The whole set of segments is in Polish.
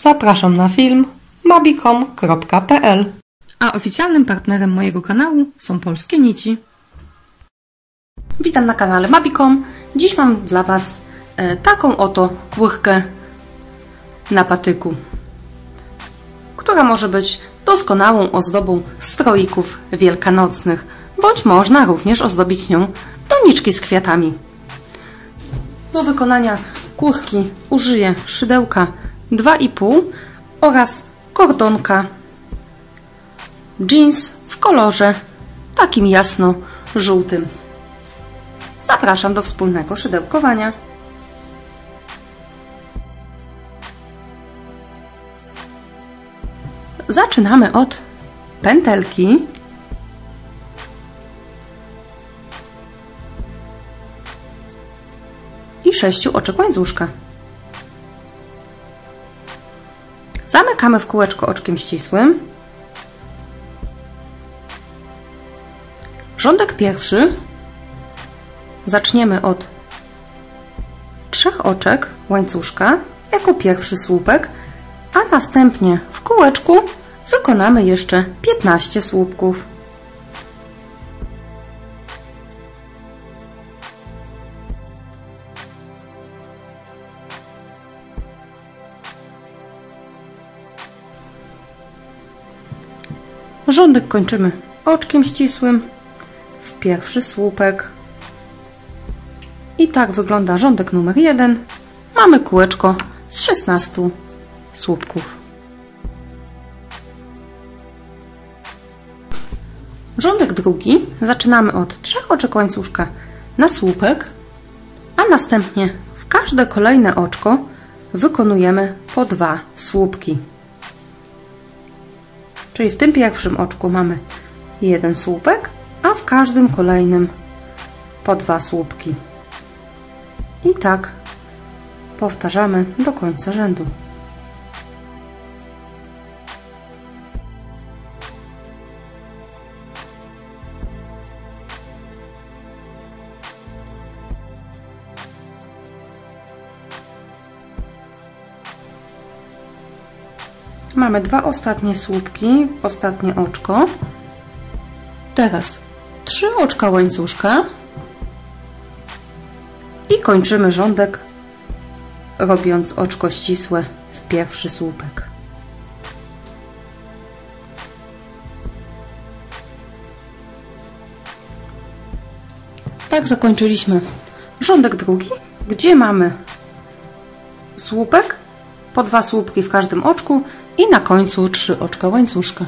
Zapraszam na film mabicom.pl. A oficjalnym partnerem mojego kanału są Polskie Nici. Witam na kanale Mabicom. Dziś mam dla Was taką oto płychkę na patyku, która może być doskonałą ozdobą stroików wielkanocnych, bądź można również ozdobić nią doniczki z kwiatami. Do wykonania kurtki użyję szydełka 2,5 oraz kordonka jeans w kolorze takim jasno-żółtym. Zapraszam do wspólnego szydełkowania. Zaczynamy od pętelki i 6 oczek łańcuszka. Zamykamy w kółeczko oczkiem ścisłym. Rządek pierwszy zaczniemy od 3 oczek łańcuszka jako pierwszy słupek, a następnie w kółeczku wykonamy jeszcze 15 słupków. Rządek kończymy oczkiem ścisłym w pierwszy słupek. I tak wygląda rządek numer 1. Mamy kółeczko z 16 słupków. Rządek drugi zaczynamy od 3 oczek łańcuszka na słupek, a następnie w każde kolejne oczko wykonujemy po 2 słupki. Czyli w tym pierwszym oczku mamy 1 słupek, a w każdym kolejnym po 2 słupki. I tak powtarzamy do końca rzędu. Mamy 2 ostatnie słupki, ostatnie oczko. Teraz 3 oczka łańcuszka i kończymy rządek, robiąc oczko ścisłe w pierwszy słupek. Tak zakończyliśmy rządek drugi, gdzie mamy słupek, po 2 słupki w każdym oczku i na końcu 3 oczka łańcuszka.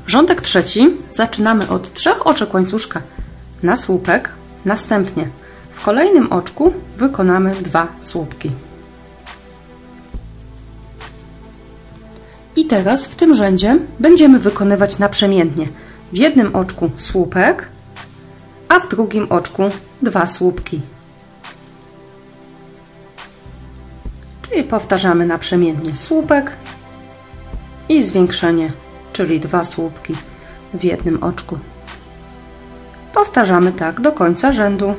Rządek trzeci zaczynamy od 3 oczek łańcuszka na słupek, następnie w kolejnym oczku wykonamy 2 słupki. I teraz w tym rzędzie będziemy wykonywać naprzemiennie. W jednym oczku słupek, a w drugim oczku 2 słupki. Czyli powtarzamy naprzemiennie słupek i zwiększenie, czyli 2 słupki w jednym oczku. Powtarzamy tak do końca rzędu.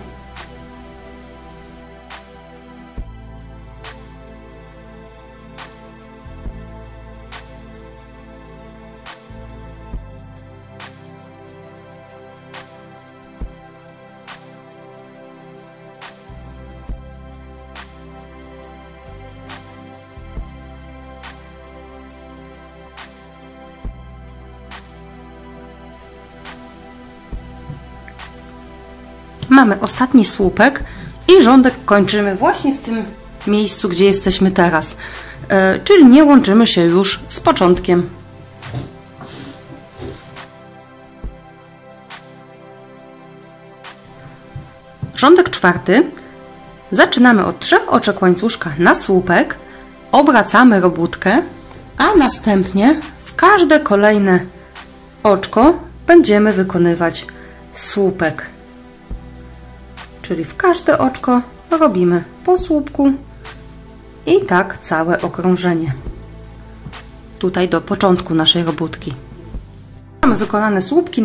Mamy ostatni słupek i rządek kończymy właśnie w tym miejscu, gdzie jesteśmy teraz, czyli nie łączymy się już z początkiem. Rządek czwarty zaczynamy od 3 oczek łańcuszka na słupek, obracamy robótkę, a następnie w każde kolejne oczko będziemy wykonywać słupek. Czyli w każde oczko robimy po słupku i tak całe okrążenie. Tutaj do początku naszej robótki. Mamy wykonane słupki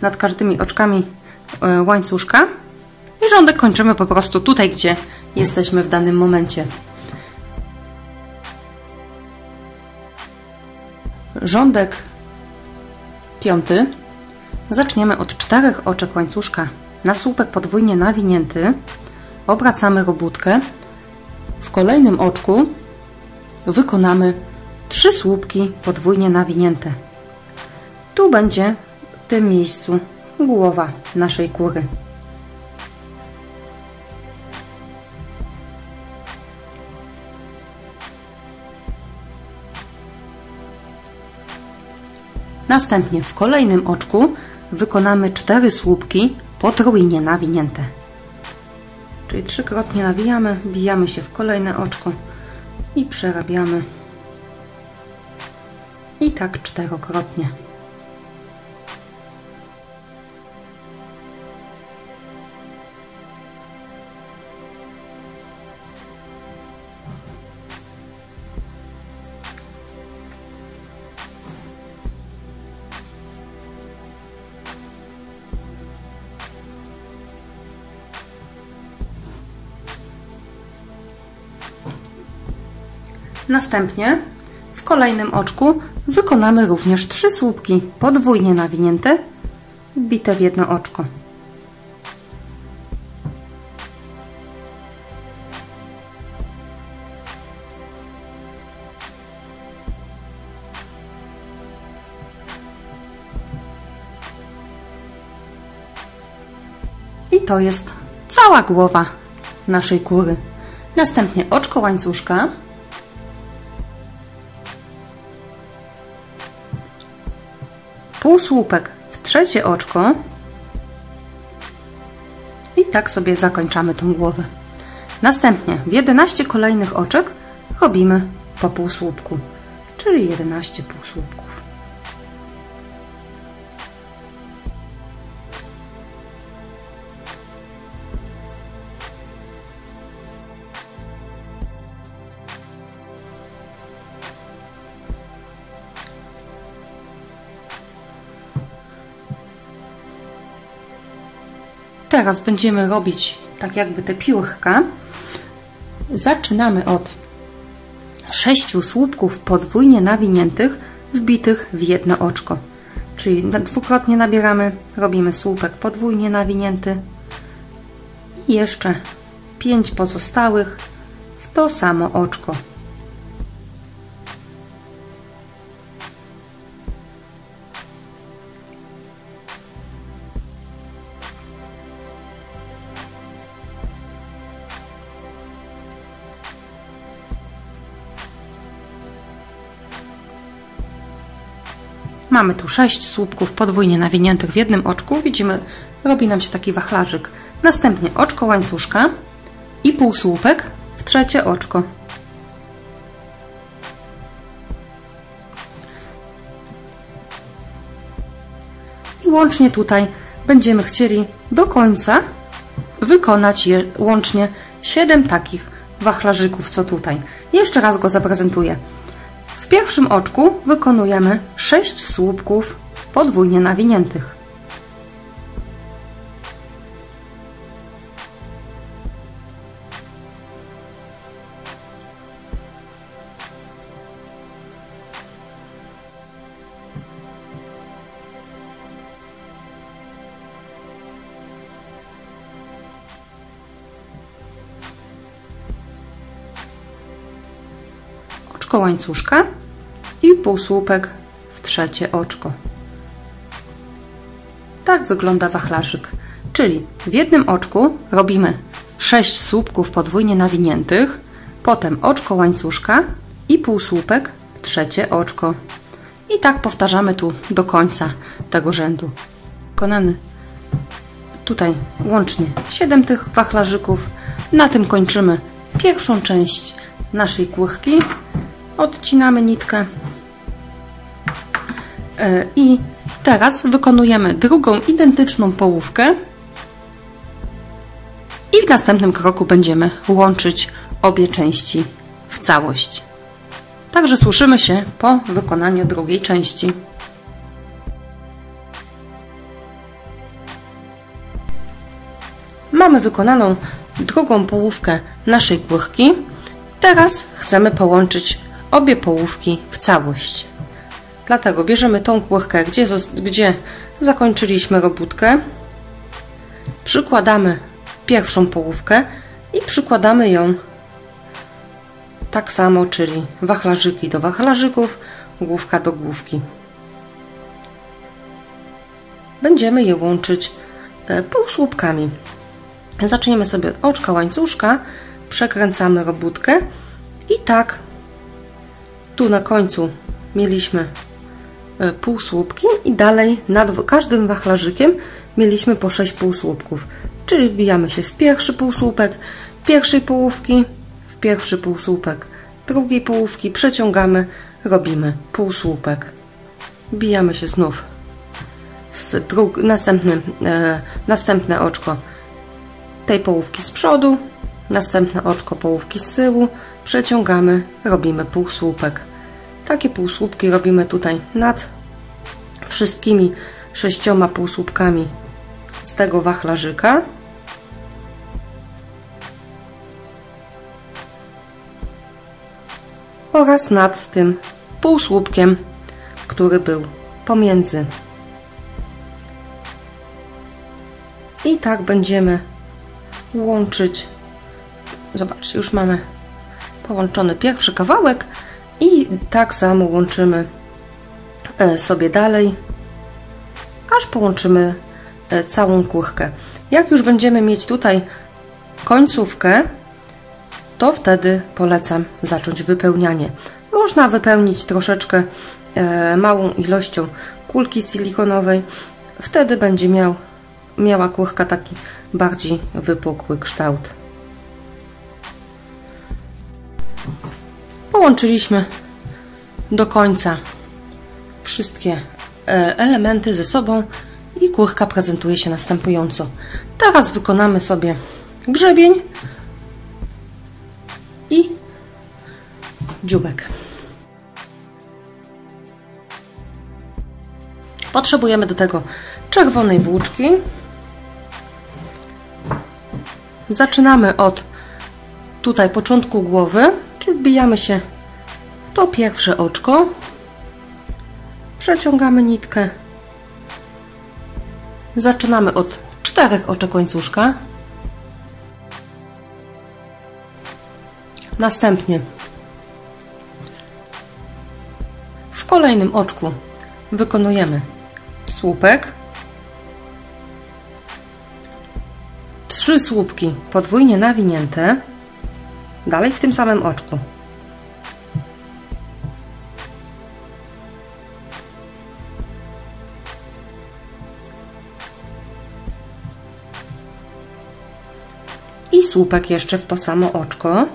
nad każdymi oczkami łańcuszka i rządek kończymy po prostu tutaj, gdzie jesteśmy w danym momencie. Rządek 5 zaczniemy od 4 oczek łańcuszka na słupek podwójnie nawinięty, obracamy robótkę, w kolejnym oczku wykonamy 3 słupki podwójnie nawinięte. Tu będzie w tym miejscu głowa naszej kury. Następnie w kolejnym oczku wykonamy 4 słupki potrójnie nawinięte. Czyli 3-krotnie nawijamy, wbijamy się w kolejne oczko i przerabiamy. I tak 4-krotnie. Następnie w kolejnym oczku wykonamy również 3 słupki podwójnie nawinięte, wbite w jedno oczko. I to jest cała głowa naszej kury. Następnie oczko łańcuszka, półsłupek w trzecie oczko i tak sobie zakończamy tą głowę. Następnie w 11 kolejnych oczek robimy po półsłupku, czyli 11 półsłupków. Teraz będziemy robić tak jakby te piórka. Zaczynamy od 6 słupków podwójnie nawiniętych, wbitych w jedno oczko. Czyli dwukrotnie nabieramy, robimy słupek podwójnie nawinięty i jeszcze 5 pozostałych w to samo oczko. Mamy tu 6 słupków podwójnie nawiniętych w jednym oczku. Widzimy, robi nam się taki wachlarzyk. Następnie oczko łańcuszka i półsłupek w trzecie oczko. I łącznie tutaj będziemy chcieli do końca wykonać łącznie 7 takich wachlarzyków, co tutaj. Jeszcze raz go zaprezentuję. W pierwszym oczku wykonujemy 6 słupków podwójnie nawiniętych. Oczko łańcuszka i półsłupek w trzecie oczko. Tak wygląda wachlarzyk, czyli w jednym oczku robimy 6 słupków podwójnie nawiniętych, potem oczko łańcuszka i półsłupek w trzecie oczko. I tak powtarzamy tu do końca tego rzędu. Wykonany tutaj łącznie 7 tych wachlarzyków. Na tym kończymy pierwszą część naszej kuchki. Odcinamy nitkę i teraz wykonujemy drugą identyczną połówkę i w następnym kroku będziemy łączyć obie części w całość. Także słyszymy się po wykonaniu drugiej części. Mamy wykonaną drugą połówkę naszej płychki. Teraz chcemy połączyć obie połówki w całość. Dlatego bierzemy tą płychkę, gdzie zakończyliśmy robótkę, przykładamy pierwszą połówkę i przykładamy ją tak samo, czyli wachlarzyki do wachlarzyków, główka do główki. Będziemy je łączyć półsłupkami. Zaczniemy sobie od oczka łańcuszka, przekręcamy robótkę i tak tu na końcu mieliśmy półsłupki i dalej nad każdym wachlarzykiem mieliśmy po 6 półsłupków, czyli wbijamy się w pierwszy półsłupek pierwszej połówki, w pierwszy półsłupek drugiej połówki, przeciągamy, robimy półsłupek, wbijamy się znów w następne oczko tej połówki z przodu, następne oczko połówki z tyłu, przeciągamy, robimy półsłupek. Takie półsłupki robimy tutaj nad wszystkimi 6 półsłupkami z tego wachlarzyka. Oraz nad tym półsłupkiem, który był pomiędzy. I tak będziemy łączyć. Zobaczcie, już mamy połączony pierwszy kawałek i tak samo łączymy sobie dalej, aż połączymy całą płychkę. Jak już będziemy mieć tutaj końcówkę, to wtedy polecam zacząć wypełnianie. Można wypełnić troszeczkę małą ilością kulki silikonowej, wtedy będzie miała płychka taki bardziej wypukły kształt. Połączyliśmy do końca wszystkie elementy ze sobą i płychka prezentuje się następująco. Teraz wykonamy sobie grzebień i dzióbek. Potrzebujemy do tego czerwonej włóczki. Zaczynamy od tutaj początku głowy, czyli wbijamy się w to pierwsze oczko, przeciągamy nitkę, zaczynamy od 4 oczek łańcuszka, następnie w kolejnym oczku wykonujemy słupek, 3 słupki podwójnie nawinięte, dalej w tym samym oczku. I słupek jeszcze w to samo oczko.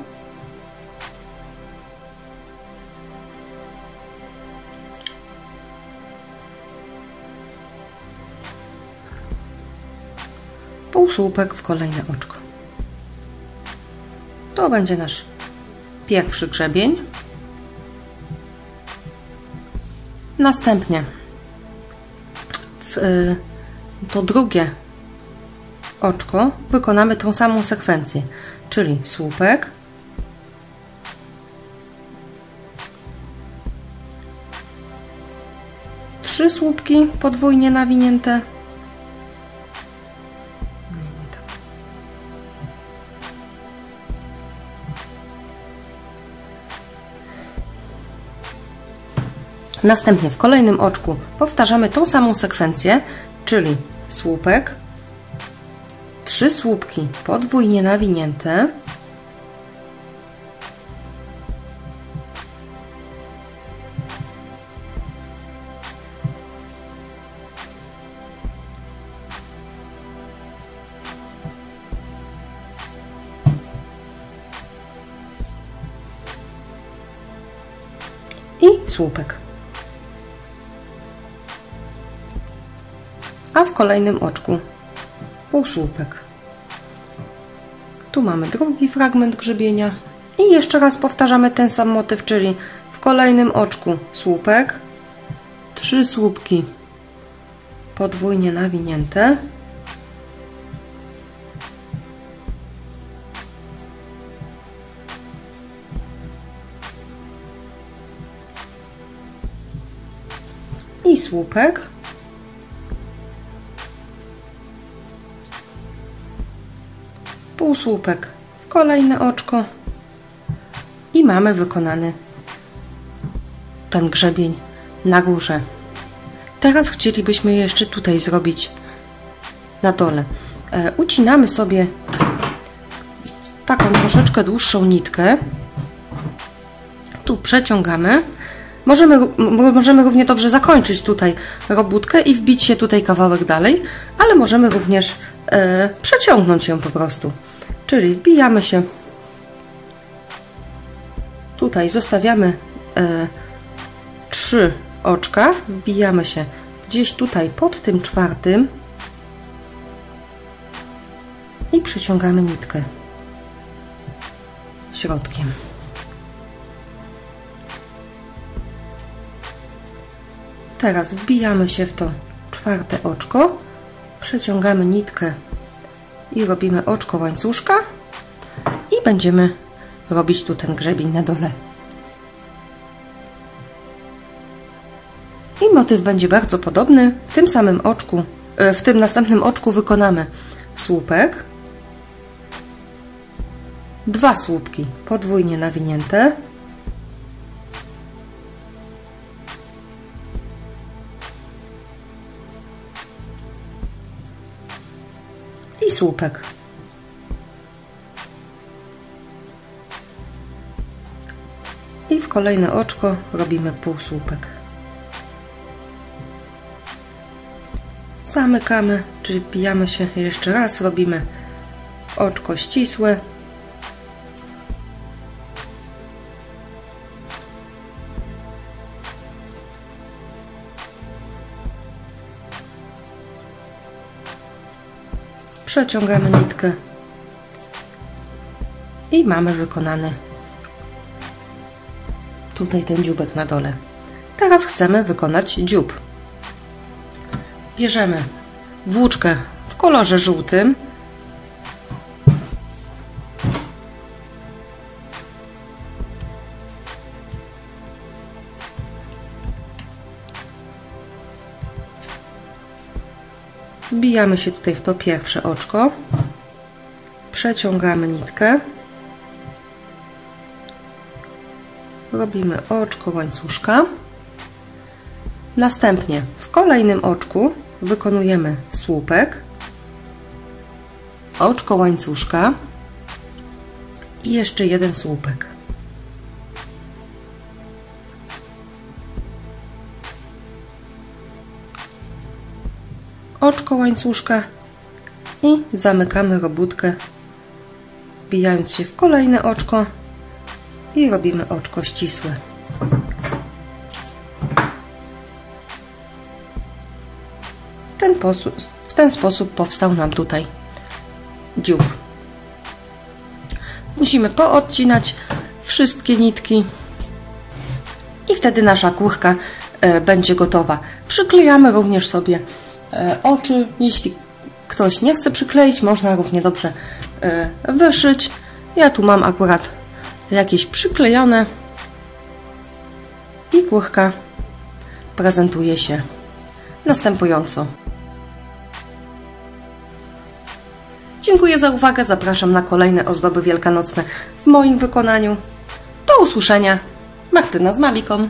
Półsłupek w kolejne oczko. To będzie nasz pierwszy grzebień. Następnie w to drugie oczko wykonamy tą samą sekwencję, czyli słupek, trzy słupki podwójnie nawinięte, następnie w kolejnym oczku powtarzamy tą samą sekwencję, czyli słupek, 3 słupki podwójnie nawinięte, i słupek. A w kolejnym oczku półsłupek. Tu mamy drugi fragment grzebienia i jeszcze raz powtarzamy ten sam motyw, czyli w kolejnym oczku słupek, 3 słupki podwójnie nawinięte, i słupek. Półsłupek w kolejne oczko i mamy wykonany ten grzebień na górze. Teraz chcielibyśmy jeszcze tutaj zrobić na dole. Ucinamy sobie taką troszeczkę dłuższą nitkę. Tu przeciągamy. Możemy równie dobrze zakończyć tutaj robótkę i wbić się tutaj kawałek dalej, ale możemy również przeciągnąć ją po prostu. Czyli wbijamy się tutaj, zostawiamy 3 oczka, wbijamy się gdzieś tutaj pod tym 4. i przeciągamy nitkę środkiem. Teraz wbijamy się w to 4. oczko, przeciągamy nitkę i robimy oczko łańcuszka i będziemy robić tu ten grzebień na dole. I motyw będzie bardzo podobny. W tym samym oczku, w tym następnym oczku wykonamy słupek, 2 słupki podwójnie nawinięte, i słupek. I w kolejne oczko robimy półsłupek. Zamykamy, czyli wbijamy się jeszcze raz, robimy oczko ścisłe. Przeciągamy nitkę i mamy wykonany tutaj ten dzióbek na dole. Teraz chcemy wykonać dziób. Bierzemy włóczkę w kolorze żółtym, wbijamy się tutaj w to pierwsze oczko, przeciągamy nitkę, robimy oczko łańcuszka, następnie w kolejnym oczku wykonujemy słupek, oczko łańcuszka i jeszcze jeden słupek. Oczko łańcuszka i zamykamy robótkę, wbijając się w kolejne oczko i robimy oczko ścisłe. W ten sposób powstał nam tutaj dziób. Musimy poodcinać wszystkie nitki i wtedy nasza kurtka będzie gotowa. Przyklejamy również sobie oczy. Jeśli ktoś nie chce przykleić, można równie dobrze wyszyć. Ja tu mam akurat jakieś przyklejone i kurtka prezentuje się następująco. Dziękuję za uwagę, zapraszam na kolejne ozdoby wielkanocne w moim wykonaniu. Do usłyszenia, Martyna z Maliką.